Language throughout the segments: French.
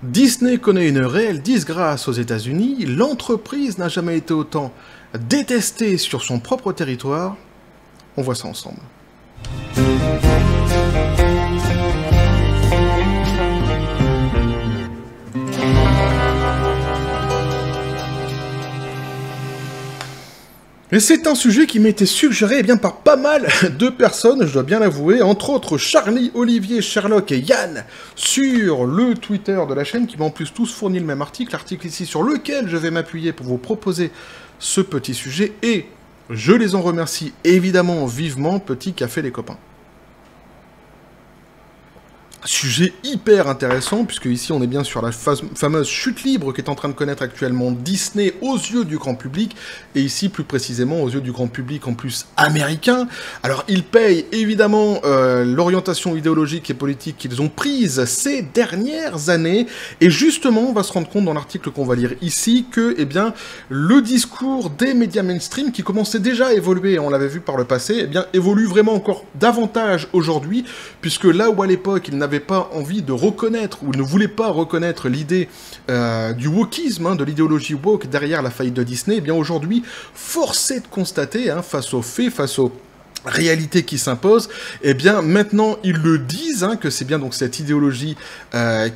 Disney connaît une réelle disgrâce aux États-Unis, l'entreprise n'a jamais été autant détestée sur son propre territoire. On voit ça ensemble. Et c'est un sujet qui m'a été suggéré par pas mal de personnes, je dois bien l'avouer, entre autres Charlie, Olivier, Sherlock et Yann, sur le Twitter de la chaîne, qui m'a en plus tous fourni le même article, l'article ici sur lequel je vais m'appuyer pour vous proposer ce petit sujet, et je les en remercie évidemment vivement, petit café les copains. Sujet hyper intéressant, puisque ici on est bien sur la fameuse chute libre qu'est en train de connaître actuellement Disney aux yeux du grand public, et ici plus précisément aux yeux du grand public en plus américain. Alors ils payent évidemment l'orientation idéologique et politique qu'ils ont prise ces dernières années, et justement on va se rendre compte dans l'article qu'on va lire ici que le discours des médias mainstream qui commençait déjà à évoluer, on l'avait vu par le passé, évolue vraiment encore davantage aujourd'hui, puisque là où à l'époque ils n'avaient pas envie de reconnaître, ou ne voulaient pas reconnaître l'idée du wokisme, de l'idéologie woke derrière la faillite de Disney, aujourd'hui, force est de constater, face aux faits, face aux réalité qui s'impose, maintenant ils le disent, que c'est bien donc cette idéologie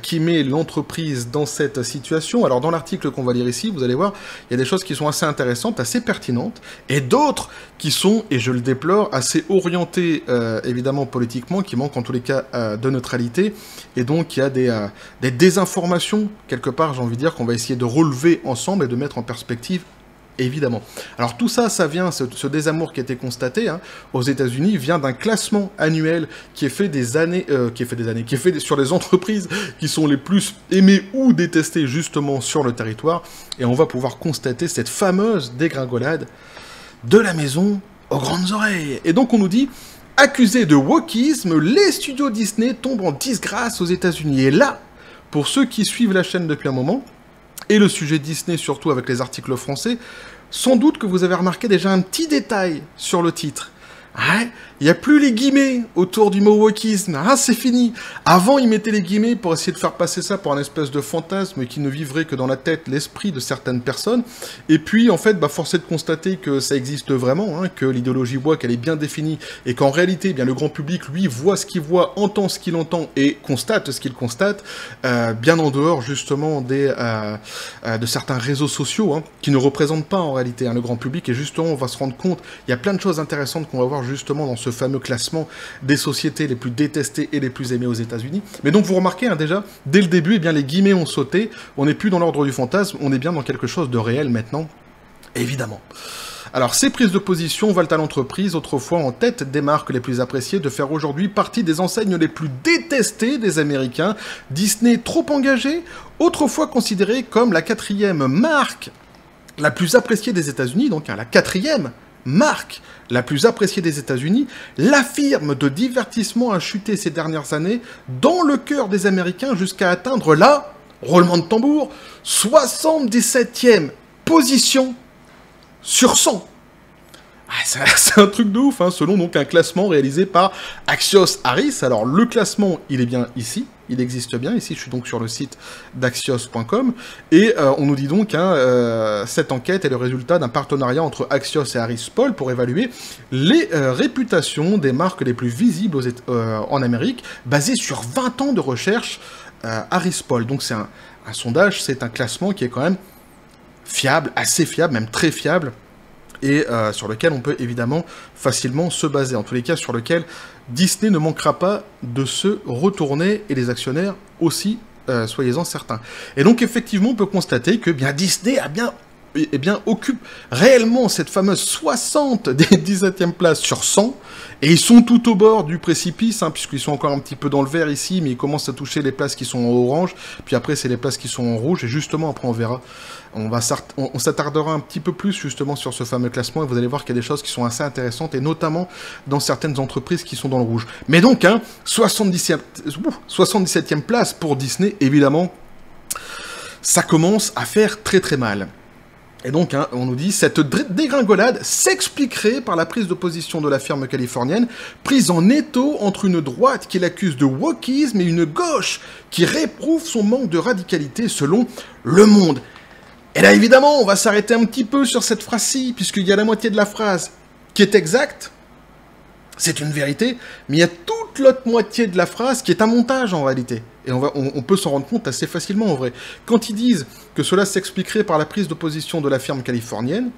qui met l'entreprise dans cette situation. Alors dans l'article qu'on va lire ici, vous allez voir, il y a des choses qui sont assez intéressantes, assez pertinentes, et d'autres qui sont, et je le déplore, assez orientées évidemment politiquement, qui manquent en tous les cas de neutralité, et donc il y a des désinformations, quelque part j'ai envie de dire, qu'on va essayer de relever ensemble et de mettre en perspective évidemment. Alors tout ça, ça vient, ce désamour qui a été constaté aux États-Unis vient d'un classement annuel qui est fait qui est fait sur les entreprises qui sont les plus aimées ou détestées justement sur le territoire, et on va pouvoir constater cette fameuse dégringolade de la maison aux grandes oreilles. Et donc on nous dit, accusés de wokisme, les studios Disney tombent en disgrâce aux États-Unis. Et là, pour ceux qui suivent la chaîne depuis un moment, et le sujet Disney, surtout avec les articles français, sans doute que vous avez remarqué déjà un petit détail sur le titre. Il n'y a plus les guillemets autour du mot wokisme. C'est fini. Avant, ils mettaient les guillemets pour essayer de faire passer ça pour un espèce de fantasme qui ne vivrait que dans la tête, l'esprit de certaines personnes. Et puis, en fait, force est de constater que ça existe vraiment, que l'idéologie woke, elle est bien définie, et qu'en réalité, le grand public, lui, voit ce qu'il voit, entend ce qu'il entend, et constate ce qu'il constate, bien en dehors, justement, de certains réseaux sociaux, qui ne représentent pas, en réalité, le grand public. Et justement, on va se rendre compte, il y a plein de choses intéressantes qu'on va voir justement dans ce fameux classement des sociétés les plus détestées et les plus aimées aux États-Unis. Mais donc vous remarquez déjà, dès le début, les guillemets ont sauté, on n'est plus dans l'ordre du fantasme, on est bien dans quelque chose de réel maintenant, évidemment. Alors, ces prises de position valent à l'entreprise, autrefois en tête des marques les plus appréciées, de faire aujourd'hui partie des enseignes les plus détestées des Américains. Disney trop engagé, autrefois considéré comme la 4e marque la plus appréciée des États-Unis, donc la 4e marque la plus appréciée des États-Unis, la firme de divertissement a chuté ces dernières années dans le cœur des Américains jusqu'à atteindre la, roulement de tambour, 77e position sur 100. C'est un truc de ouf, selon donc un classement réalisé par Axios Harris. Alors le classement, il est bien ici, il existe bien, ici je suis donc sur le site d'axios.com, et on nous dit donc cette enquête est le résultat d'un partenariat entre Axios et Harris Poll pour évaluer les réputations des marques les plus visibles en Amérique, basées sur 20 ans de recherche Harris Poll. Donc c'est un sondage, c'est un classement qui est quand même fiable, assez fiable, même très fiable, et sur lequel on peut évidemment facilement se baser. En tous les cas, sur lequel Disney ne manquera pas de se retourner, et les actionnaires aussi, soyez-en certains. Et donc, effectivement, on peut constater que Disney occupe réellement cette fameuse 77e place sur 100, et ils sont tout au bord du précipice, puisqu'ils sont encore un petit peu dans le vert ici, mais ils commencent à toucher les places qui sont en orange, puis après c'est les places qui sont en rouge, et justement après on verra, on s'attardera un petit peu plus justement sur ce fameux classement, et vous allez voir qu'il y a des choses qui sont assez intéressantes, et notamment dans certaines entreprises qui sont dans le rouge. Mais donc, 77e place pour Disney, évidemment, ça commence à faire très très mal. Et donc, hein, on nous dit, cette dégringolade s'expliquerait par la prise de position de la firme californienne, prise en étau entre une droite qui l'accuse de wokisme et une gauche qui réprouve son manque de radicalité selon Le Monde. Et là, évidemment, on va s'arrêter un petit peu sur cette phrase-ci, puisqu'il y a la moitié de la phrase qui est exacte, c'est une vérité, mais il y a toute l'autre moitié de la phrase qui est un montage en réalité. Et on peut s'en rendre compte assez facilement en vrai. Quand ils disent que cela s'expliquerait par la prise de position de la firme californienne,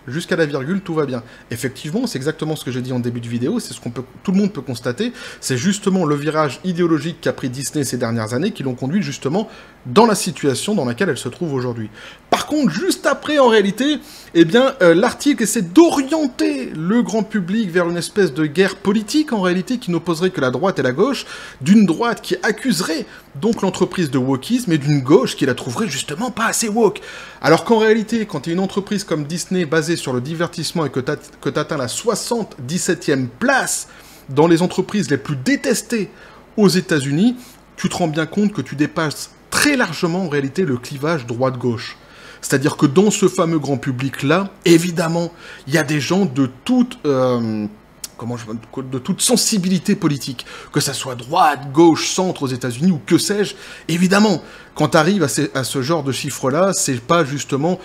jusqu'à la virgule, tout va bien. Effectivement, c'est exactement ce que j'ai dit en début de vidéo, c'est ce qu'on peut, tout le monde peut constater, c'est justement le virage idéologique qu'a pris Disney ces dernières années qui l'ont conduit justement dans la situation dans laquelle elle se trouve aujourd'hui. Par contre, juste après, en réalité, eh bien, l'article essaie d'orienter le grand public vers une espèce de guerre politique, en réalité, qui n'opposerait que la droite et la gauche, d'une droite qui accuserait donc l'entreprise de wokisme, et d'une gauche qui la trouverait justement pas assez woke. Alors qu'en réalité, quand tu es une entreprise comme Disney basée sur le divertissement et que tu atteins la 77e place dans les entreprises les plus détestées aux États-Unis, tu te rends bien compte que tu dépasses très largement en réalité le clivage droite-gauche. C'est-à-dire que dans ce fameux grand public-là, évidemment, il y a des gens de toute sensibilité politique, que ça soit droite, gauche, centre aux États-Unis ou que sais-je. Évidemment, quand tu arrives à ce genre de chiffres-là, c'est pas justement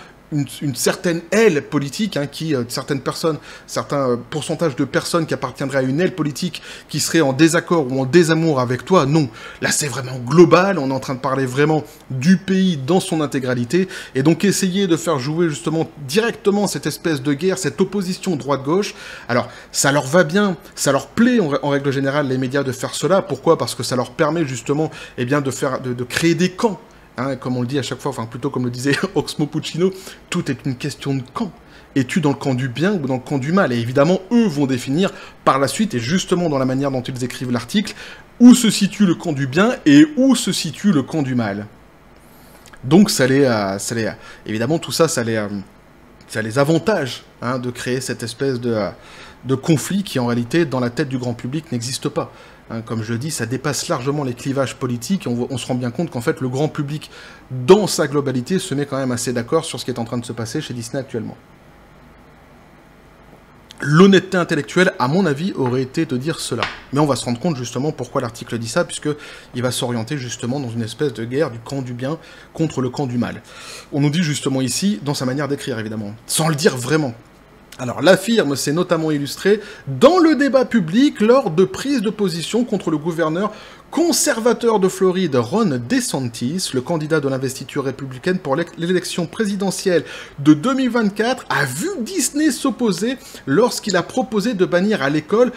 une certaine aile politique, hein, certaines personnes, certains pourcentages de personnes qui appartiendraient à une aile politique qui seraient en désaccord ou en désamour avec toi, non. Là, c'est vraiment global, on est en train de parler vraiment du pays dans son intégralité, et donc essayer de faire jouer justement directement cette espèce de guerre, cette opposition droite-gauche, alors, ça leur va bien, ça leur plaît en règle générale, les médias, de faire cela. Pourquoi? Parce que ça leur permet justement, eh bien, de créer des camps. Hein, comme on le dit à chaque fois, enfin plutôt comme le disait Oxmo Puccino, tout est une question de camp. Es-tu dans le camp du bien ou dans le camp du mal? Et évidemment, eux vont définir par la suite, et justement dans la manière dont ils écrivent l'article, où se situe le camp du bien et où se situe le camp du mal. Donc évidemment tout ça, ça les avantage, hein, de créer cette espèce de conflit qui en réalité, dans la tête du grand public, n'existe pas. Comme je le dis, ça dépasse largement les clivages politiques, et on se rend bien compte qu'en fait, le grand public, dans sa globalité, se met quand même assez d'accord sur ce qui est en train de se passer chez Disney actuellement. L'honnêteté intellectuelle, à mon avis, aurait été de dire cela. Mais on va se rendre compte justement pourquoi l'article dit ça, puisqu'il va s'orienter justement dans une espèce de guerre du camp du bien contre le camp du mal. On nous dit justement ici, dans sa manière d'écrire évidemment, sans le dire vraiment. Alors, la firme s'est notamment illustrée dans le débat public lors de prises de position contre le gouverneur conservateur de Floride, Ron DeSantis, le candidat de l'investiture républicaine pour l'élection présidentielle de 2024, a vu Disney s'opposer lorsqu'il a proposé de bannir à l'école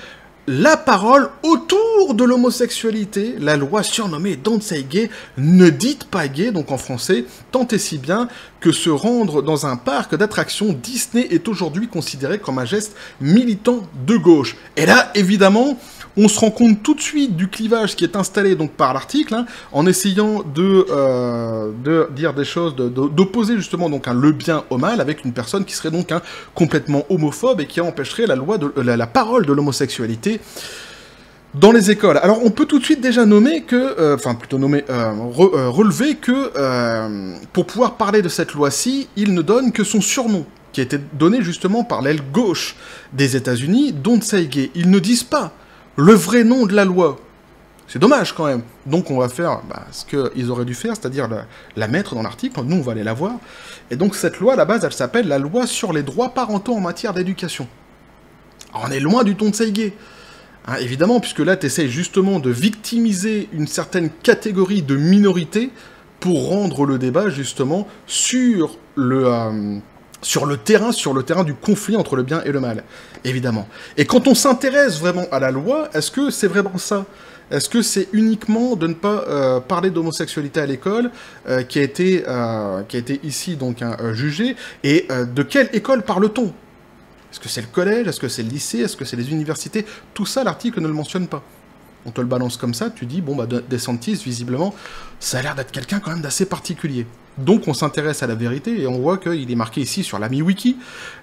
la parole autour de l'homosexualité, la loi surnommée Don't Say Gay, ne dites pas gay, donc en français, tant et si bien que se rendre dans un parc d'attractions Disney est aujourd'hui considéré comme un geste militant de gauche. Et là, évidemment, on se rend compte tout de suite du clivage qui est installé donc par l'article, hein, en essayant de dire des choses, d'opposer justement donc le bien au mal avec une personne qui serait donc complètement homophobe et qui empêcherait la parole de l'homosexualité dans les écoles. Alors on peut tout de suite déjà nommer que, relever que pour pouvoir parler de cette loi-ci, il ne donne que son surnom, qui a été donné justement par l'aile gauche des États-Unis, Don't Say Gay. Ils ne disent pas le vrai nom de la loi. C'est dommage quand même. Donc on va faire ce qu'ils auraient dû faire, c'est-à-dire la mettre dans l'article, nous on va aller la voir. Et donc cette loi, à la base, elle s'appelle la loi sur les droits parentaux en matière d'éducation. On est loin du Don't Say Gay. Hein, évidemment, puisque là tu essayes justement de victimiser une certaine catégorie de minorité pour rendre le débat justement sur le terrain du conflit entre le bien et le mal, évidemment. Et quand on s'intéresse vraiment à la loi, est-ce que c'est vraiment ça? Est-ce que c'est uniquement de ne pas parler d'homosexualité à l'école qui a été ici donc jugé? Et de quelle école parle-t-on? Est-ce que c'est le collège? Est-ce que c'est le lycée? Est-ce que c'est les universités? Tout ça, l'article ne le mentionne pas. On te le balance comme ça, tu dis, bon, DeSantis, visiblement, ça a l'air d'être quelqu'un quand même d'assez particulier. Donc on s'intéresse à la vérité et on voit qu'il est marqué ici sur l'ami Wiki,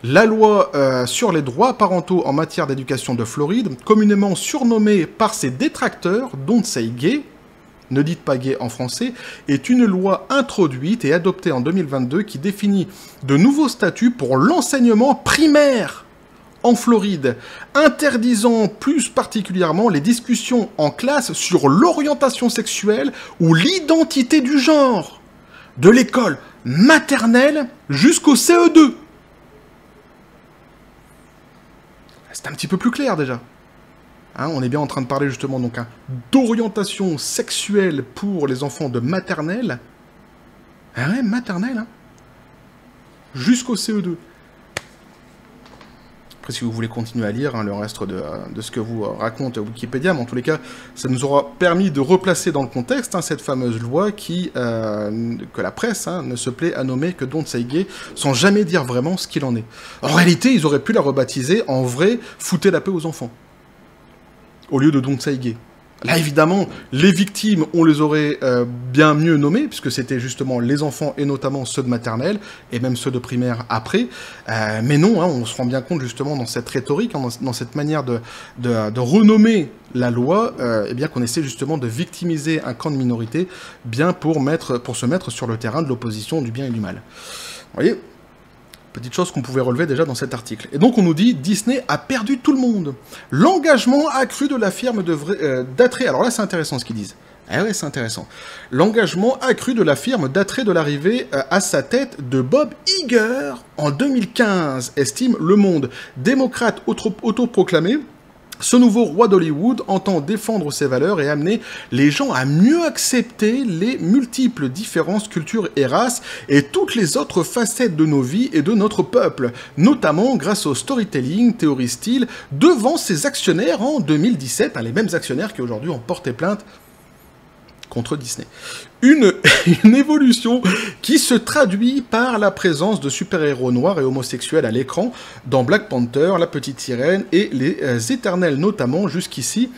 la loi sur les droits parentaux en matière d'éducation de Floride, communément surnommée par ses détracteurs Don't Say Gay, Ne dites pas gay en français, est une loi introduite et adoptée en 2022 qui définit de nouveaux statuts pour l'enseignement primaire en Floride, interdisant plus particulièrement les discussions en classe sur l'orientation sexuelle ou l'identité du genre, de l'école maternelle jusqu'au CE2. C'est un petit peu plus clair déjà. Hein, on est bien en train de parler justement donc d'orientation sexuelle pour les enfants de maternelle. Ah ouais, maternelle, hein, jusqu'au CE2. Après, si vous voulez continuer à lire le reste de ce que vous raconte Wikipédia, mais en tous les cas, ça nous aura permis de replacer dans le contexte cette fameuse loi que la presse ne se plaît à nommer que Don't Say Gay, sans jamais dire vraiment ce qu'il en est. En réalité, ils auraient pu la rebaptiser en vrai « Foutez la paix aux enfants », au lieu de Don't Say Gay. Là, évidemment, les victimes, on les aurait bien mieux nommées, puisque c'était justement les enfants, et notamment ceux de maternelle, et même ceux de primaire après. Mais non, on se rend bien compte, justement, dans cette rhétorique, dans cette manière de renommer la loi, eh bien qu'on essaie justement de victimiser un camp de minorité, bien pour se mettre sur le terrain de l'opposition du bien et du mal. Vous voyez ? Petite chose qu'on pouvait relever déjà dans cet article. Et donc on nous dit, Disney a perdu tout le monde. L'engagement accru de la firme d'attrait... Alors là c'est intéressant ce qu'ils disent. Ah ouais, c'est intéressant. L'engagement accru de la firme d'attrait de l'arrivée à sa tête de Bob Iger en 2015, estime Le Monde. Démocrate autoproclamé, ce nouveau roi d'Hollywood entend défendre ses valeurs et amener les gens à mieux accepter les multiples différences, cultures et races et toutes les autres facettes de nos vies et de notre peuple, notamment grâce au storytelling, théorie style, devant ses actionnaires en 2017, les mêmes actionnaires qui aujourd'hui ont porté plainte contre Disney. Une évolution qui se traduit par la présence de super-héros noirs et homosexuels à l'écran dans Black Panther, La Petite Sirène et Les Éternels notamment, jusqu'ici,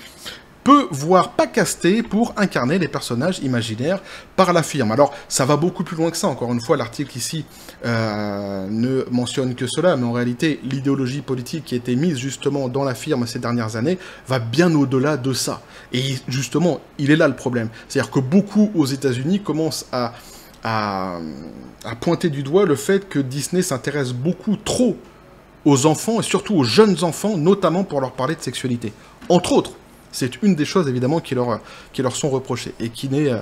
peu voire pas castés pour incarner les personnages imaginaires par la firme. Alors, ça va beaucoup plus loin que ça, encore une fois, l'article ici ne mentionne que cela, mais en réalité, l'idéologie politique qui a été mise justement dans la firme ces dernières années va bien au-delà de ça. Et justement, il est là le problème. C'est-à-dire que beaucoup aux États-Unis commencent à pointer du doigt le fait que Disney s'intéresse beaucoup trop aux enfants, et surtout aux jeunes enfants, notamment pour leur parler de sexualité. Entre autres. C'est une des choses, évidemment, qui leur sont reprochées, et qui n'est,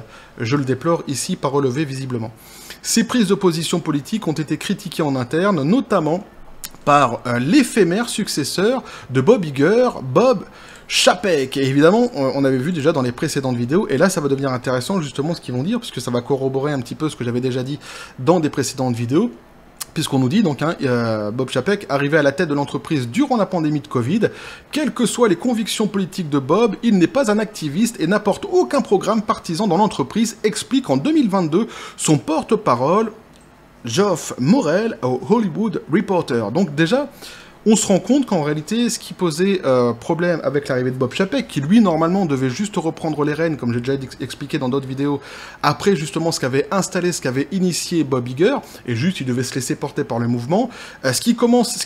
je le déplore, ici, pas relevée visiblement. Ces prises de position politiques ont été critiquées en interne, notamment par l'éphémère successeur de Bob Iger, Bob Chapek. Et évidemment, on avait vu déjà dans les précédentes vidéos, et là, ça va devenir intéressant, justement, ce qu'ils vont dire, puisque ça va corroborer un petit peu ce que j'avais déjà dit dans des précédentes vidéos. Puisqu'on nous dit, donc, Bob Chapek, arrivé à la tête de l'entreprise durant la pandémie de Covid, quelles que soient les convictions politiques de Bob, il n'est pas un activiste et n'apporte aucun programme partisan dans l'entreprise, explique en 2022 son porte-parole, Geoff Morrell, au Hollywood Reporter. Donc déjà, on se rend compte qu'en réalité, ce qui posait problème avec l'arrivée de Bob Chapek, qui lui, normalement, devait juste reprendre les rênes, comme j'ai déjà expliqué dans d'autres vidéos, après justement ce qu'avait installé, ce qu'avait initié Bob Iger, et juste il devait se laisser porter par le mouvement, ce qui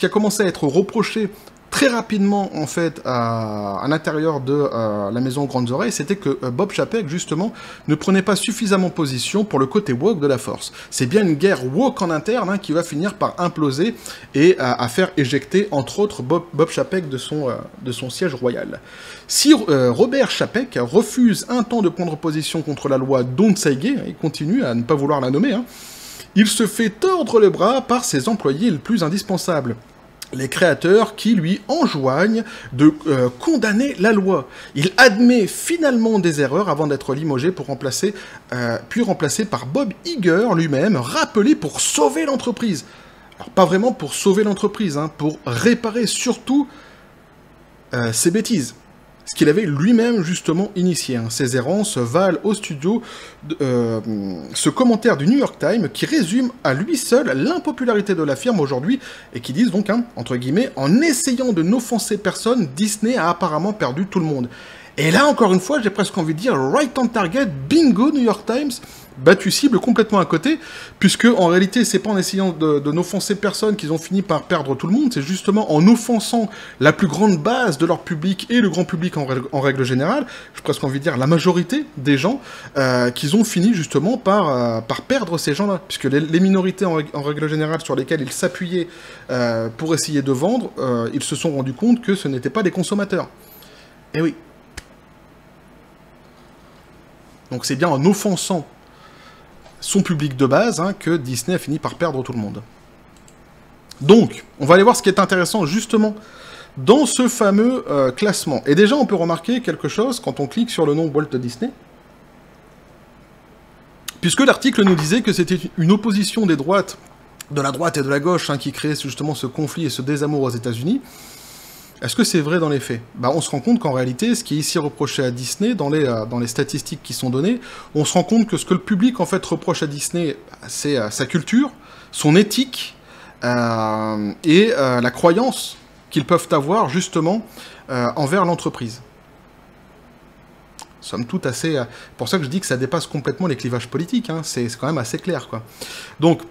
a commencé à être reproché très rapidement, en fait, à l'intérieur de la maison aux grandes oreilles, c'était que Bob Chapek, justement, ne prenait pas suffisamment position pour le côté woke de la force. C'est bien une guerre woke en interne qui va finir par imploser et à faire éjecter, entre autres, Bob Chapek de son siège royal. Si Robert Chapek refuse un temps de prendre position contre la loi Don't Say Gay, il continue à ne pas vouloir la nommer, il se fait tordre le bras par ses employés les plus indispensables. Les créateurs qui lui enjoignent de condamner la loi. Il admet finalement des erreurs avant d'être limogé puis remplacé par Bob Iger lui-même, rappelé pour sauver l'entreprise. Alors pas vraiment pour sauver l'entreprise, pour réparer surtout ses bêtises. Ce qu'il avait lui-même justement initié. Ces errances valent au studio ce commentaire du New York Times qui résume à lui seul l'impopularité de la firme aujourd'hui et qui disent donc, entre guillemets, en essayant de n'offenser personne, Disney a apparemment perdu tout le monde. Et là, encore une fois, j'ai presque envie de dire, right on target, bingo, New York Times, battu cible complètement à côté, puisque en réalité, c'est pas en essayant de n'offenser personne qu'ils ont fini par perdre tout le monde, c'est justement en offensant la plus grande base de leur public et le grand public en règle générale, j'ai presque envie de dire la majorité des gens, qu'ils ont fini justement par perdre ces gens-là, puisque les minorités en règle générale sur lesquelles ils s'appuyaient pour essayer de vendre, ils se sont rendus compte que ce n'étaient pas des consommateurs. Et oui. Donc c'est bien en offensant son public de base, hein, que Disney a fini par perdre tout le monde. Donc, on va aller voir ce qui est intéressant, justement, dans ce fameux classement. Et déjà, on peut remarquer quelque chose quand on clique sur le nom Walt Disney, puisque l'article nous disait que c'était une opposition des droites, de la droite et de la gauche, hein, qui créait justement ce conflit et ce désamour aux États-Unis. Est-ce que c'est vrai dans les faits? Bah, on se rend compte qu'en réalité, ce qui est ici reproché à Disney, dans les statistiques qui sont données, on se rend compte que ce que le public en fait reproche à Disney, c'est sa culture, son éthique et la croyance qu'ils peuvent avoir justement envers l'entreprise. Somme toute assez... pour ça que je dis que ça dépasse complètement les clivages politiques, hein, c'est quand même assez clair, quoi. Donc,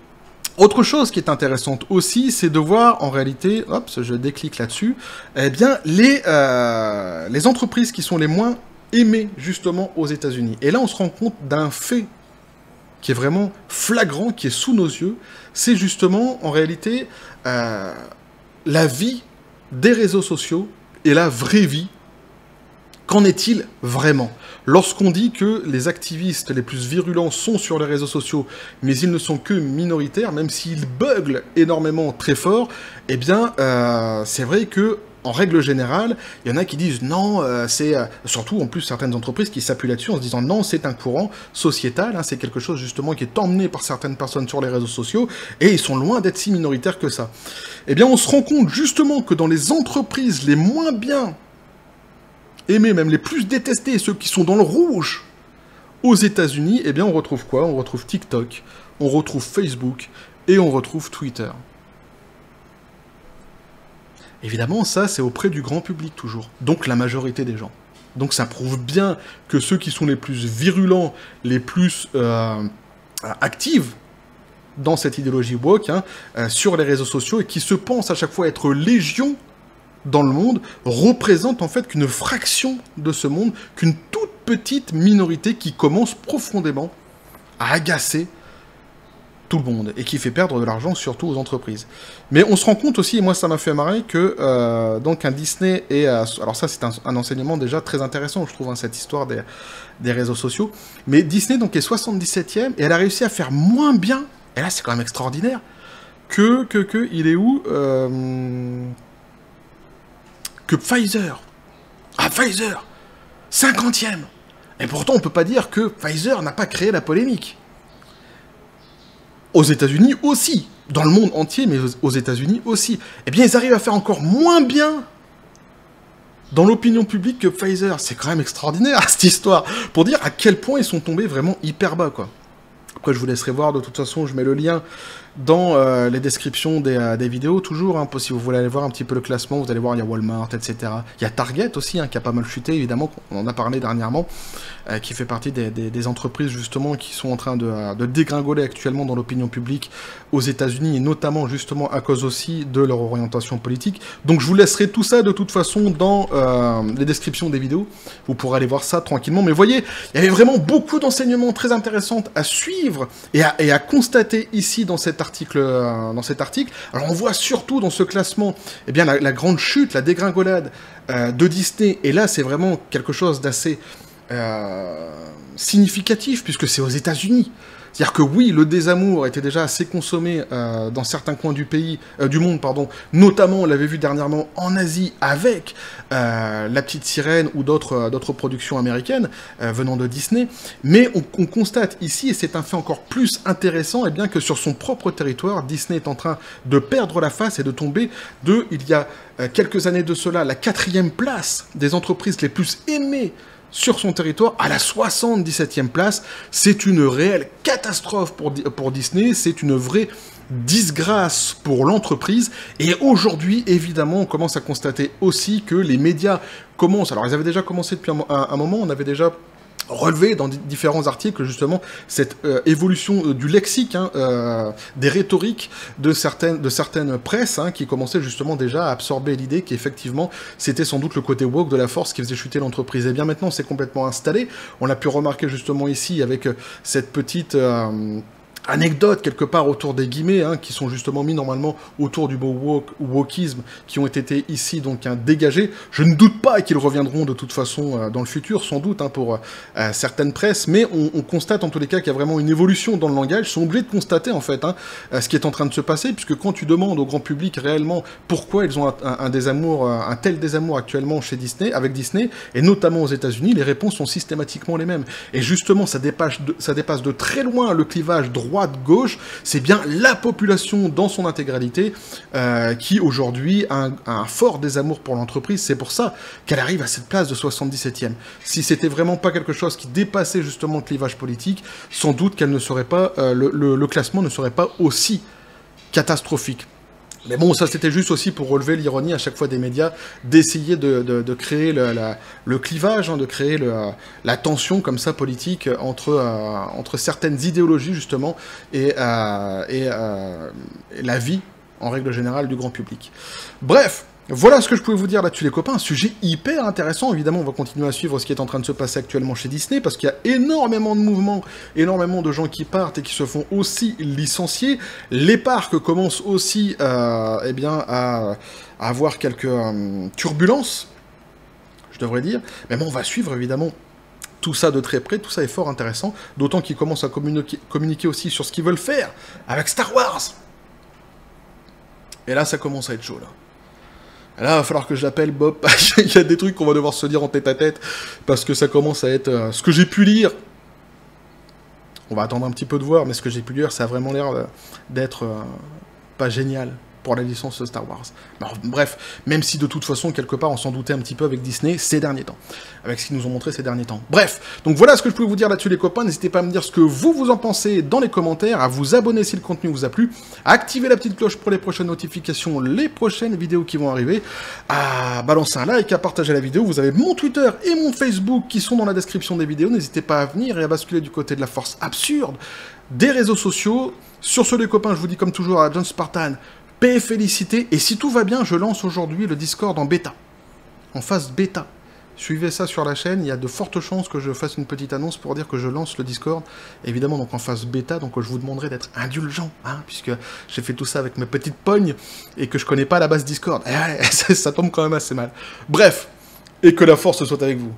autre chose qui est intéressante aussi, c'est de voir, en réalité, hop, je déclique là-dessus, eh bien, les entreprises qui sont les moins aimées, justement, aux États-Unis. Et là, on se rend compte d'un fait qui est vraiment flagrant, qui est sous nos yeux, c'est justement, en réalité, la vie des réseaux sociaux et la vraie vie. Qu'en est-il vraiment? Lorsqu'on dit que les activistes les plus virulents sont sur les réseaux sociaux, mais ils ne sont que minoritaires, même s'ils buglent énormément très fort, eh bien, c'est vrai que, en règle générale, il y en a qui disent non, c'est... surtout, en plus, certaines entreprises qui s'appuient là-dessus en se disant non, c'est un courant sociétal, hein, c'est quelque chose, justement, qui est emmené par certaines personnes sur les réseaux sociaux, et ils sont loin d'être si minoritaires que ça. Eh bien, on se rend compte, justement, que dans les entreprises les moins bien aimés, même les plus détestés, ceux qui sont dans le rouge, aux États-Unis, eh bien on retrouve quoi? On retrouve TikTok, on retrouve Facebook, et on retrouve Twitter. Évidemment, ça, c'est auprès du grand public, toujours. Donc la majorité des gens. Donc ça prouve bien que ceux qui sont les plus virulents, les plus actifs dans cette idéologie woke, hein, sur les réseaux sociaux, et qui se pensent à chaque fois être légion dans le monde, représente en fait qu'une fraction de ce monde, qu'une toute petite minorité qui commence profondément à agacer tout le monde, et qui fait perdre de l'argent surtout aux entreprises. Mais on se rend compte aussi, et moi ça m'a fait marrer, que donc un Disney est... alors ça c'est un enseignement déjà très intéressant, je trouve, hein, cette histoire des réseaux sociaux, mais Disney donc est 77e, et elle a réussi à faire moins bien, et là c'est quand même extraordinaire, il est où que Pfizer. Ah, Pfizer 50e. Et pourtant, on peut pas dire que Pfizer n'a pas créé la polémique. Aux États-Unis aussi. Dans le monde entier, mais aux États-Unis aussi. Eh bien, ils arrivent à faire encore moins bien dans l'opinion publique que Pfizer. C'est quand même extraordinaire, cette histoire. Pour dire à quel point ils sont tombés vraiment hyper bas, quoi. Après, je vous laisserai voir, de toute façon, je mets le lien dans les descriptions des vidéos, toujours, hein, si vous voulez aller voir un petit peu le classement, vous allez voir, il y a Walmart, etc. Il y a Target aussi, hein, qui a pas mal chuté, évidemment, on en a parlé dernièrement, qui fait partie des entreprises, justement, qui sont en train de dégringoler actuellement dans l'opinion publique aux États-Unis, et notamment, justement, à cause aussi de leur orientation politique. Donc, je vous laisserai tout ça, de toute façon, dans les descriptions des vidéos. Vous pourrez aller voir ça tranquillement. Mais voyez, il y avait vraiment beaucoup d'enseignements très intéressants à suivre et à constater ici dans cet article. Alors, on voit surtout dans ce classement, eh bien, la grande chute, la dégringolade de Disney. Et là, c'est vraiment quelque chose d'assez significatif, puisque c'est aux États-Unis. C'est-à-dire que oui, le désamour était déjà assez consommé dans certains coins du monde, notamment, on l'avait vu dernièrement en Asie avec La Petite Sirène ou d'autres productions américaines venant de Disney, mais on constate ici, et c'est un fait encore plus intéressant, eh bien que sur son propre territoire, Disney est en train de perdre la face et de tomber il y a quelques années de cela, la 4e place des entreprises les plus aimées sur son territoire, à la 77e place. C'est une réelle catastrophe pour Disney, c'est une vraie disgrâce pour l'entreprise. Et aujourd'hui, évidemment, on commence à constater aussi que les médias commencent... Alors, ils avaient déjà commencé depuis un moment, on avait déjà relevé dans différents articles justement cette évolution du lexique, des rhétoriques de certaines presses qui commençaient justement déjà à absorber l'idée qu'effectivement c'était sans doute le côté woke de la force qui faisait chuter l'entreprise. Et bien maintenant c'est complètement installé. On l'a pu remarquer justement ici avec cette petite... anecdotes quelque part autour des guillemets, qui sont justement mis normalement autour du mot woke ou wokisme, qui ont été ici donc dégagés. Je ne doute pas qu'ils reviendront de toute façon dans le futur, sans doute, pour certaines presses, mais on constate en tous les cas qu'il y a vraiment une évolution dans le langage. Ils sont obligés de constater en fait ce qui est en train de se passer, puisque quand tu demandes au grand public réellement pourquoi ils ont un tel désamour actuellement chez Disney, avec Disney, et notamment aux États-Unis, les réponses sont systématiquement les mêmes. Et justement, ça dépasse de très loin le clivage droite-gauche, c'est bien la population dans son intégralité qui aujourd'hui a un fort désamour pour l'entreprise. C'est pour ça qu'elle arrive à cette place de 77e. Si c'était vraiment pas quelque chose qui dépassait justement le clivage politique, sans doute qu'elle ne serait pas, le classement ne serait pas aussi catastrophique. Mais bon, ça c'était juste aussi pour relever l'ironie à chaque fois des médias, d'essayer de créer le clivage, de créer la tension comme ça politique entre certaines idéologies justement et la vie en règle générale du grand public. Bref, voilà ce que je pouvais vous dire là-dessus les copains, un sujet hyper intéressant. Évidemment on va continuer à suivre ce qui est en train de se passer actuellement chez Disney, parce qu'il y a énormément de mouvements, énormément de gens qui partent et qui se font aussi licencier. Les parcs commencent aussi à avoir quelques turbulences, je devrais dire, mais bon on va suivre évidemment tout ça de très près, tout ça est fort intéressant, d'autant qu'ils commencent à communiquer aussi sur ce qu'ils veulent faire avec Star Wars. Et là ça commence à être chaud là. Là, il va falloir que je l'appelle Bob. Il y a des trucs qu'on va devoir se dire en tête à tête, parce que ça commence à être... ce que j'ai pu lire, on va attendre un petit peu de voir, mais ce que j'ai pu lire, ça a vraiment l'air d'être pas génial pour la licence Star Wars. Alors, bref, même si de toute façon, quelque part, on s'en doutait un petit peu avec Disney ces derniers temps. Avec ce qu'ils nous ont montré ces derniers temps. Bref, donc voilà ce que je pouvais vous dire là-dessus les copains. N'hésitez pas à me dire ce que vous en pensez dans les commentaires, à vous abonner si le contenu vous a plu, à activer la petite cloche pour les prochaines notifications, les prochaines vidéos qui vont arriver, à balancer un like, à partager la vidéo. Vous avez mon Twitter et mon Facebook qui sont dans la description des vidéos. N'hésitez pas à venir et à basculer du côté de la force absurde des réseaux sociaux. Sur ce les copains, je vous dis comme toujours à John Spartan, paix et félicité, et si tout va bien, je lance aujourd'hui le Discord en bêta, en phase bêta. Suivez ça sur la chaîne, il y a de fortes chances que je fasse une petite annonce pour dire que je lance le Discord, évidemment donc en phase bêta, donc je vous demanderai d'être indulgent, puisque j'ai fait tout ça avec mes petites pognes, et que je connais pas la base Discord. Ça tombe quand même assez mal. Bref, et que la force soit avec vous.